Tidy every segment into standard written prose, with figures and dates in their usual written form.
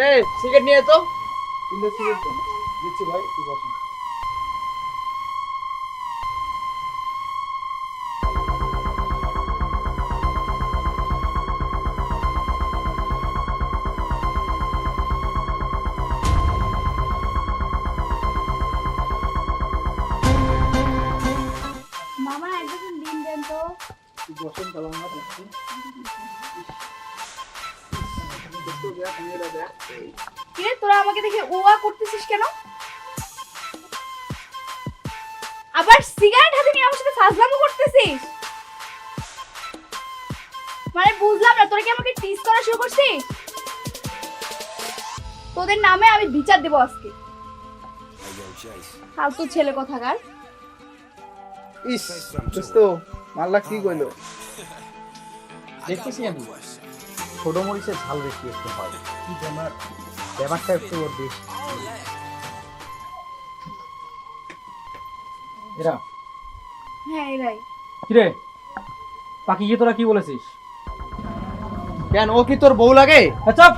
এই সিগারেট নিয়ে তো। তিনটা সিগারেট দেন। দিচ্ছি ভাই, একটু বসুন। মামা একদম দিন দেন তো। একটু বসুন, তাহলে আমরা দেখছি। কি রে তোরা আমাকে দেখে ওয়া করতেছিস কেন? আবার সিগারেট হাতে নিয়ে আমার সাথে ফাজলামো করতেছিস? মানে বুঝলাম না, তোরা কি আমাকে টিজ করা শুরু করছিস? তোদের নামে আমি বিচার দেব আজকে। ফালতু ছেলে কথাকার। ইস, দোস্ত, মাল্লা কি কইলো? দেখতেছি আমি ছোট মরিচের ঝাল বেশি একটু হয়, কি ব্যাপারটা একটু ওর বেশি। এরা হ্যাঁ এরাই। কিরে পাখি গিয়ে তোরা কি বলেছিস? কেন, ও কি তোর বউ লাগে? চুপ!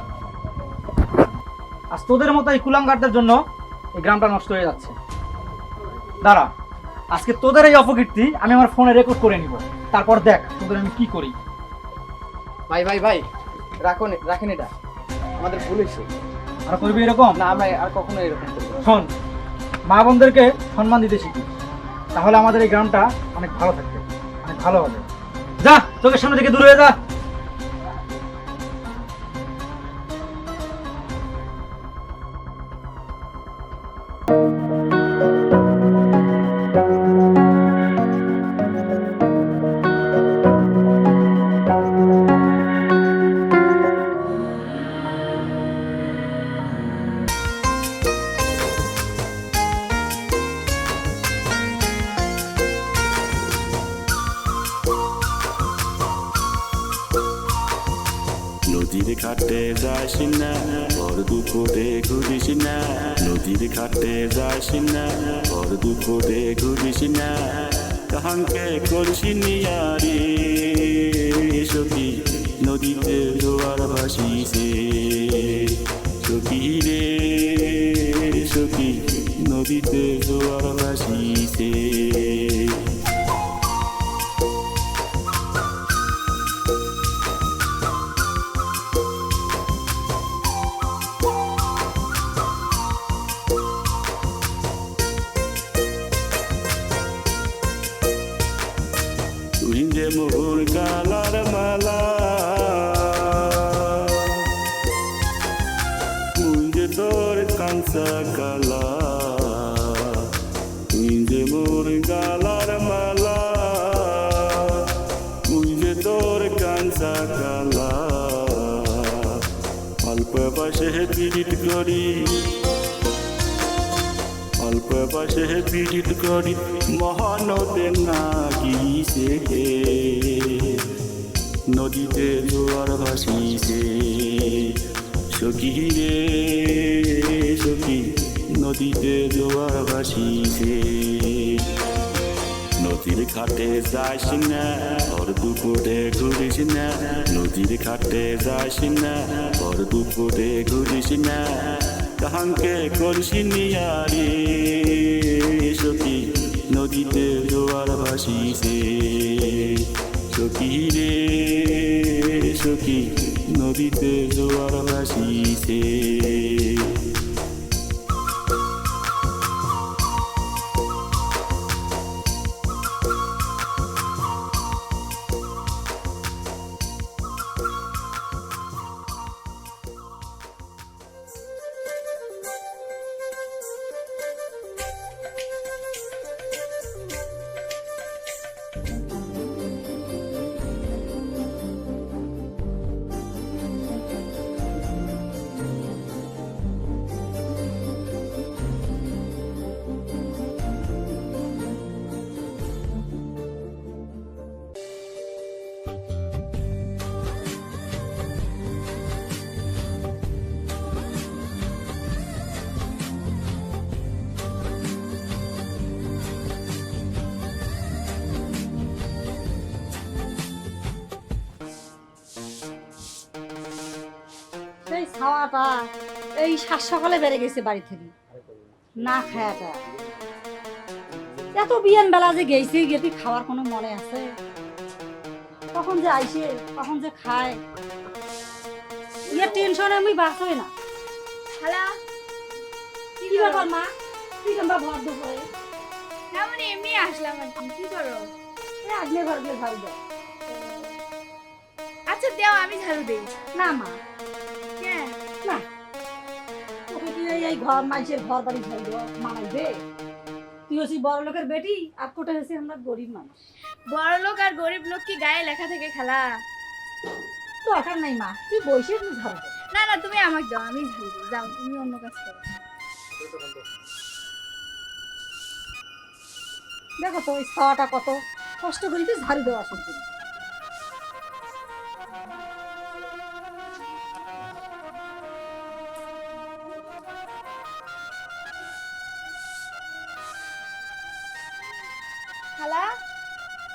আজ তোদের মতো এই কুলাঙ্গারদের জন্য এই গ্রামটা নষ্ট হয়ে যাচ্ছে। দাঁড়া, আজকে তোদের এই অপকীর্তি আমি আমার ফোনে রেকর্ড করে নিব, তারপর দেখ তোদের আমি কি করি। ভাই ভাই ভাই, রাখেন এটা, আমাদের ভুল হয়েছে। আর করবি এরকম? না, আমরা আর কখনো এরকম করবো না। শোন, মা বোনদেরকে সম্মান দিতে শিখি, তাহলে আমাদের এই গ্রামটা অনেক ভালো থাকবে, অনেক ভালো হবে। যা, চোখের সামনে থেকে দূরে হয়ে যা। নদীর ঘাটে যাস না, বর দুপুরে ঘুরিস না। নদীর ঘাটে যাস না, বর দুপুরে ঘুরিস না। কাহাঙ্কে করছি নিয়ারে সখী, নদীতে জোয়ার ভাসিছে। সখী রে সখী, নদীতে জোয়ার ভাসিছে। তুই যে মোর গালার মালা, তুই যে তোর কাঁচা কালা। তুই যে মোর গালার মালা, তুই যে তোর কাঁচা কালা। অল্প বয়সে পীড়িত করি, অল্প বয়সে পীড়িত করি, মহানদে না গিয়েছে। নদীতে জোয়ার ভাসিছে। সখী রে সখী, নদীতে জোয়ার ভাসিছে। নদীর ঘাটে যাস না, ভর দুপুরে ঘুরিস না। নদীর ঘাটে যাস না, ভর দুপুরে ঘুরিস না। কাহাঙ্কে করছি নিয়ারে সখী, নদীতে জোয়ার ভাসিছে। সখী রে সখী, নদীতে জোয়ার ভাসিছে। সেই ছাওয়াটা এই সাত সকালে বেড়ে গেছে বাড়ি থেকে না খায়াটা এত বিয়ান বেলা যে গেছে গেতে খাওয়ার কোনো মনে আছে কখন যে আইসে কখন যে খায় ইয়ার টেনশনে আমি বাঁচই না। খালা কি ব্যাপার মা তুই কেমন ভর দুপুরে না মানে এমনি আসলাম আর কি। কি করো? আগলে ঘর দিয়ে ঝাড়ু দাও। আচ্ছা দেও, আমি ঝাড়ু দেই। না মা কেন? না তোকে তুই এই ঘর মানুষের ঘর বাড়ি ঝাড়ু দেওয়া মানাইবে? তুই হচ্ছি বড় লোকের বেটি আর কোটা হচ্ছে আমরা গরিব মানুষ। বড় লোক আর গরিব লোক কি গায়ে লেখা থেকে খালা? দরকার নাই মা তুই বসে তুই ঝাড়ু দে। না না, তুমি আমাকে দাও, আমি ঝাড়ু দিই। যাও, তুমি অন্য কাজ করো। দেখো তো ওই খাওয়াটা কত কষ্ট করি তুই ঝাড়ু দেওয়া শুনছি। খালা,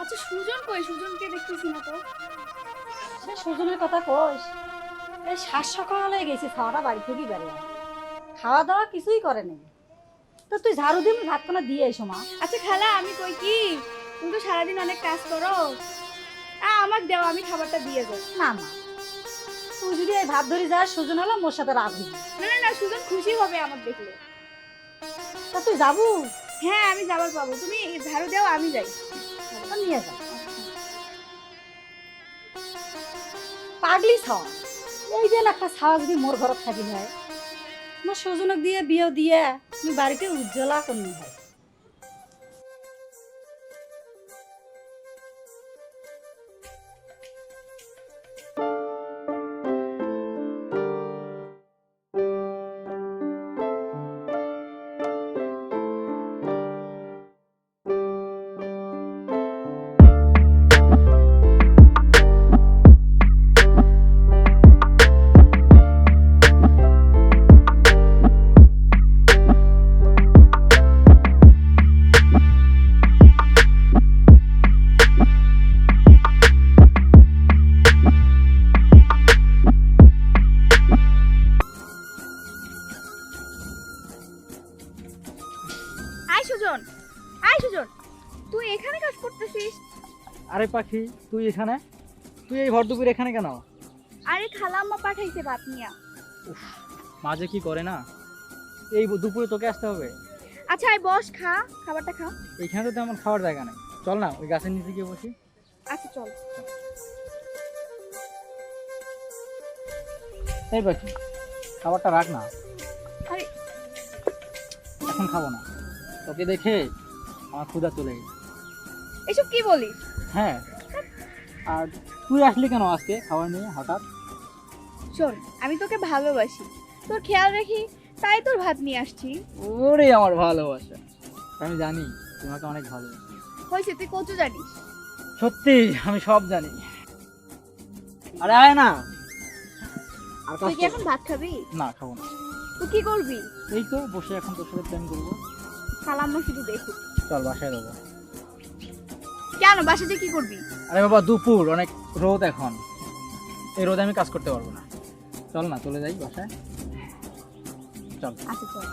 আচ্ছা সুজন কই? সুজনকে দেখতেছি না তো। সে সুজনের কথা কোস এই সাত সকালে গেছি খাওয়াটা বাড়ি থেকেই বেড়ে খাওয়া দাওয়া কিছুই করে নাই তো তুই ঝাড়ু দিয়ে ভাত কোনা দিয়ে এসো মা। আচ্ছা খালা, আমি কই কি, তুমি তো সারাদিন অনেক কাজ করো, আমাকে দাও, আমি খাবারটা দিয়ে যাই। না মা তুই যদি এই ভাত ধরে যাস সুজন হলো মোর সাথে রাগ হইবি। না না না, সুজন খুশি হবে আমাকে দেখলে। তা তুই যাবো? হ্যাঁ আমি যাবার পাবো, তুমি ঝাড়ু দাও, আমি যাই। তা নিয়ে যা পাগলি ছাওয়া এই যে একটা ছাওয়া যদি মোর ঘরত থাকি হয় মোর সুজনক দিয়ে বিয়ে দিয়ে তুমি বাড়িতে উজ্জ্বলা করনি হয়। আয় সুজন, আয় সুজন, তুই এখানে কাজ করতেছিস? আরে পাখি তুই এখানে, তুই এই ভর দুপুর এখানে কেন? আরে খালাম্মা পাঠাইছে ভাত নিয়া। মাঝে কি করে না, এই দুপুরে তোকে আসতে হবে? আচ্ছা আয় বস, খা, খাবারটা খা। এইখানে তো তেমন খাওয়ার জায়গা নেই, চল না ওই গাছের নিচে গিয়ে বসি। আচ্ছা চল। এই পাখি খাবারটা রাখ না, আরে এখন খাবো না, তোকে দেখে আমার ক্ষুধা চলে গেছে। এসব কি বলিস? হ্যাঁ, আর তুই আসলি কেন আজকে খাবার নিয়ে হঠাৎ? শোন, আমি তোকে ভালোবাসি, তোর খেয়াল রাখি, তাই তোর ভাত নিয়ে আসছি। ওরে আমার ভালোবাসা, আমি জানি তোমাকে অনেক ভালোবাসি। হয়েছে, তুই কচু জানিস। সত্যি আমি সব জানি। আরে আয় না, আর তুই কি এখন ভাত খাবি? না খাবো না। তুই কি করবি? এই তো বসে এখন তোর সাথে প্ল্যান করবো। খালাম্মা শুধু দেখি। চল বাসায় যাবো। কেন বাসা যে কি করবি? আরে বাবা দুপুর, অনেক রোদ এখন, এই রোদে আমি কাজ করতে পারবো না। চল না চলে যাই বাসায়, চল। আচ্ছা চল।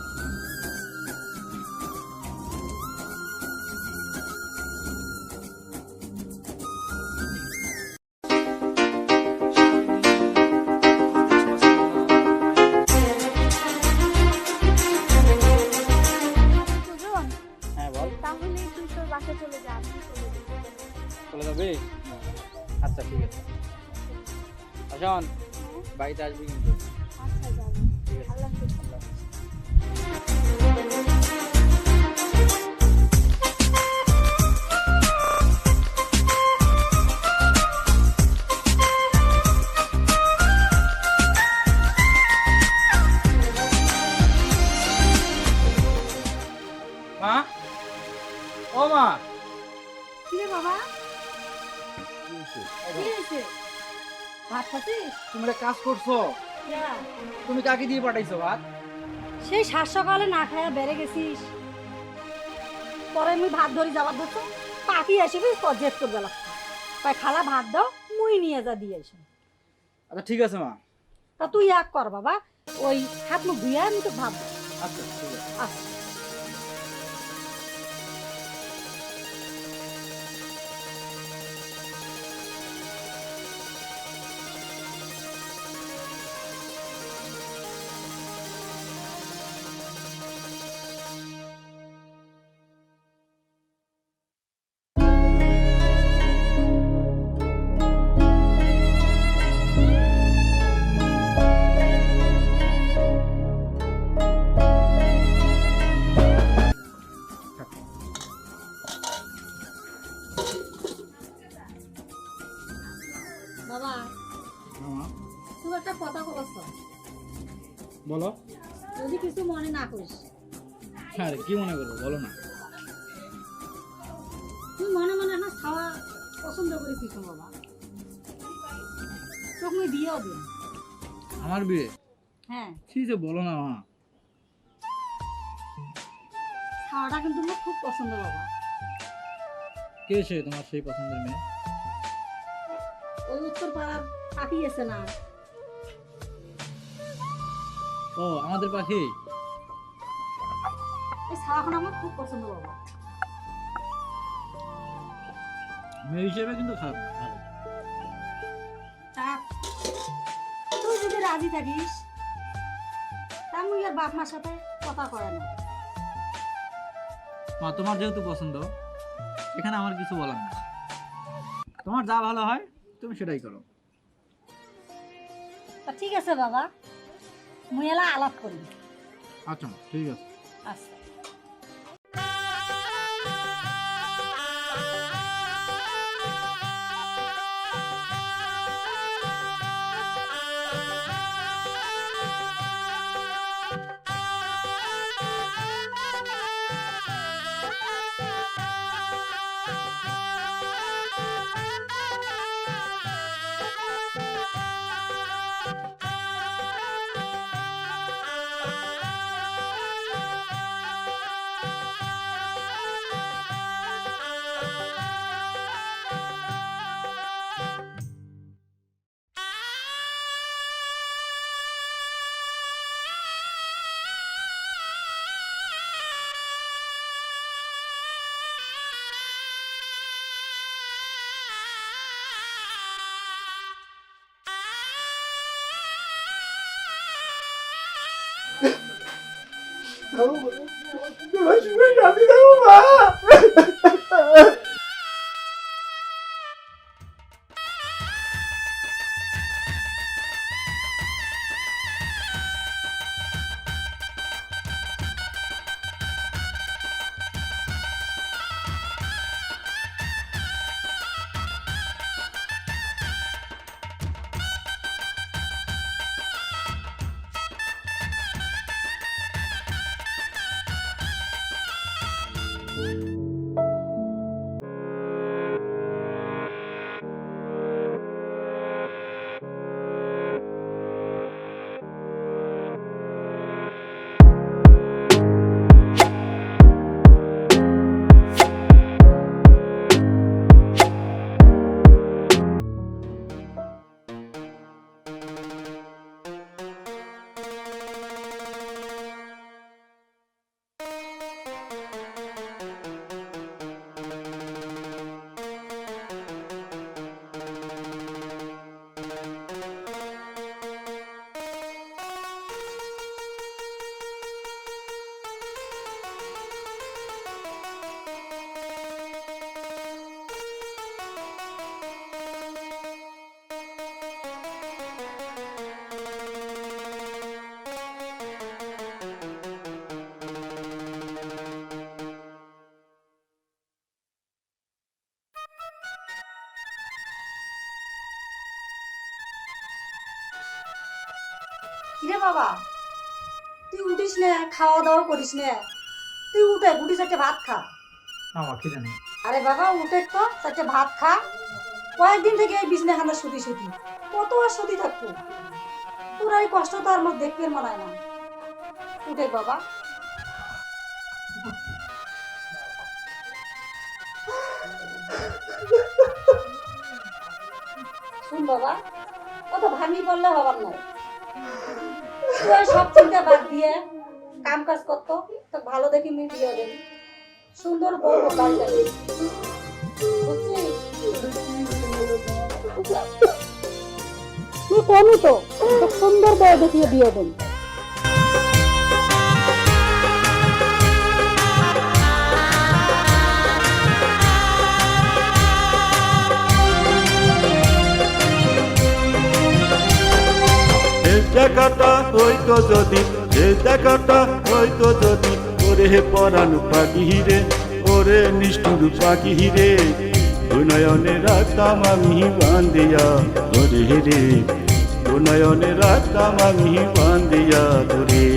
সুজন, হ্যাঁ বল। তাহলে তুই তোর বাসায় চলে যা, আমি চলে যাই। চলে যাবে? আচ্ছা ঠিক আছে। আশান বাড়িতে আসবি কিন্তু। আচ্ছা যাবো। আল্লাহ হাফেজ। মা, ও মা, কি রে বাবা কি হয়েছে? ভাত খাচ্ছিস? তুমি একটা কাজ করছো, তুমি কাকে দিয়ে পাঠাইছো ভাত? সেই সাত সকালে না খায়া বেড়ে গেছিস পরে আমি ভাত ধরে যাবার ধরছো পাখি আসবে জেদ করবে লাগছে তাই খালা ভাত দাও মুই নিয়ে যা দিয়ে এসো। আচ্ছা ঠিক আছে মা, তা তুই এক কর বাবা, ওই হাত মুখ ধুয়ে আমি তো ভাববো। আচ্ছা ঠিক আছে। আচ্ছা। বাবা মামা তুই একটা কথা বলছ, বলো। যদি কিছু মনে না করিস। আরে কি মনে করবো বলো না। তুই মনে মনে না খাওয়া পছন্দ করেছিস বাবা, তোকে আমি বিয়েও দিন। আমার বিয়ে? হ্যাঁ, কি যে বলো না মা। খাওয়াটা কিন্তু আমার খুব পছন্দ বাবা। কে সে তোমার সেই পছন্দের মেয়ে? ওই উত্তর পাড়ার পাখি আছে না, ও আমাদের পাখি। এই ছাওয়াখানা আমার খুব পছন্দ বাবা। মেয়ে হিসেবে কিন্তু খারাপ না, ভালো। তা তুই যদি রাজি থাকিস তা মুই আর বাপ মার সাথে কথা কয় না। মা তোমার যেহেতু পছন্দ, এখানে আমার কিছু বলার না। তোমার যা ভালো হয় তুমি সেটাই করো। তা ঠিক আছে বাবা, মুই এলা আলাপ করি। আচ্ছা ঠিক আছে। আচ্ছা। তোমার শুনে কাঁদি দেবো মা। কিরে বাবা, তুই উঠিস না, খাওয়া দাওয়া করিস না? তুই উঠে গুটি চারটে ভাত খা। আমার কি জানি। আরে বাবা উঠে তো চারটে ভাত খা। কয়েকদিন থেকে এই বিছনাখানা শুধু শুধু কত আর শুধু থাকবো, তোর এই কষ্ট তো আর আমার দেখতে মানায় না। উঠে বাবা। শুন বাবা, কত ভাঙি বললে হবার নয়, তুই সব চিন্তা বাদ দিয়ে কাম কাজ করতো তো ভালো দেখি মেয়ে বিয়ে দেন সুন্দর বউ বাড়িতে বুঝছিস তুই কোনই তো সুন্দর বউ দেখিয়ে বিয়ে দেন দেখাটা হইতো যদি দেখাটা হইতো যদি ওরে পরাণ পাখি রে ওরে নিষ্ঠুর পাখি রে নয়নে রাখতাম আমি বান্ধিয়া ওরে রে নয়নে রাখতাম আমি বান্ধিয়া তোরে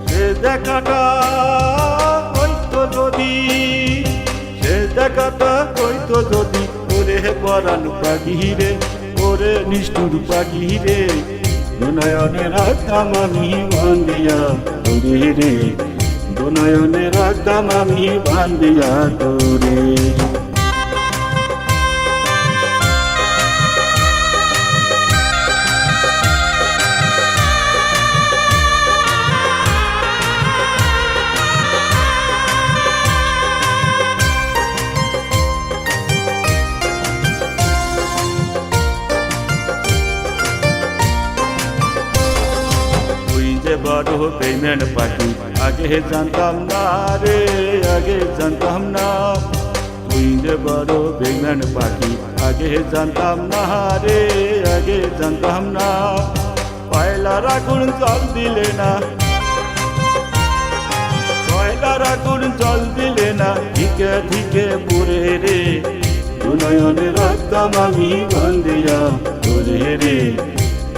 সে দেখাটা হইতো যদি সে দেখাটা হইতো যদি ওরে পরাণ পাখি রে ওরে নিষ্ঠুর পাখি রে নয়নে রাখতাম আমি বান্ধিয়া তোরে রে নয়নে রাখতাম আমি বান্ধিয়া তোরে বড় বেইমান পাখি আগে জানতাম না রে আগে জানতাম না তুই যে বড় বেইমান পাখি আগে জানতাম না রে আগে জানতাম না পয়লার আগুন জল দিলে না পয়লার আগুন জল দিলে না ধিকে ধিকে পুরে রে নয়নে রাখতাম আমি বান্ধিয়া তোরে রে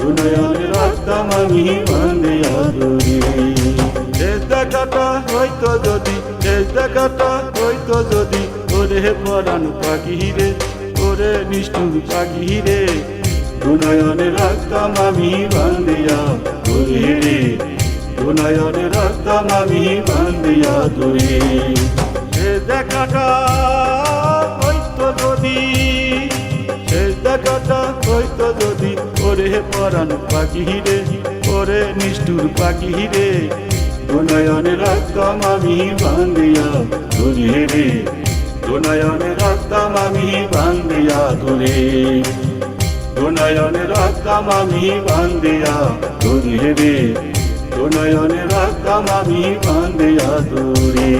নয়নে রাখতাম আমি বান্ধিয়া তোরে শেষ দেখাটা হইতো যদি শেষ দেখাটা হইতো যদি ওরে পরাণ পাখি রে ওরে নিষ্ঠুর পাখি রে নয়নে রাখতাম আমি বান্ধিয়া তোরে রে নয়নে রাখতাম আমি বান্ধিয়া তোরে শেষ দেখাটা হইতো যদি শেষ দেখাটা হইতো যদি ওরে পরাণ পাখি রে ওরে নিষ্ঠুর পাখি রে নয়নে রাখতাম আমি বান্ধিয়া তোরে রে নয়নে রাখতাম আমি বান্ধিয়া তোরে নয়নে রাখতাম আমি বান্ধিয়া তোরে রে নয়নে রাখতাম আমি বান্ধিয়া তোরে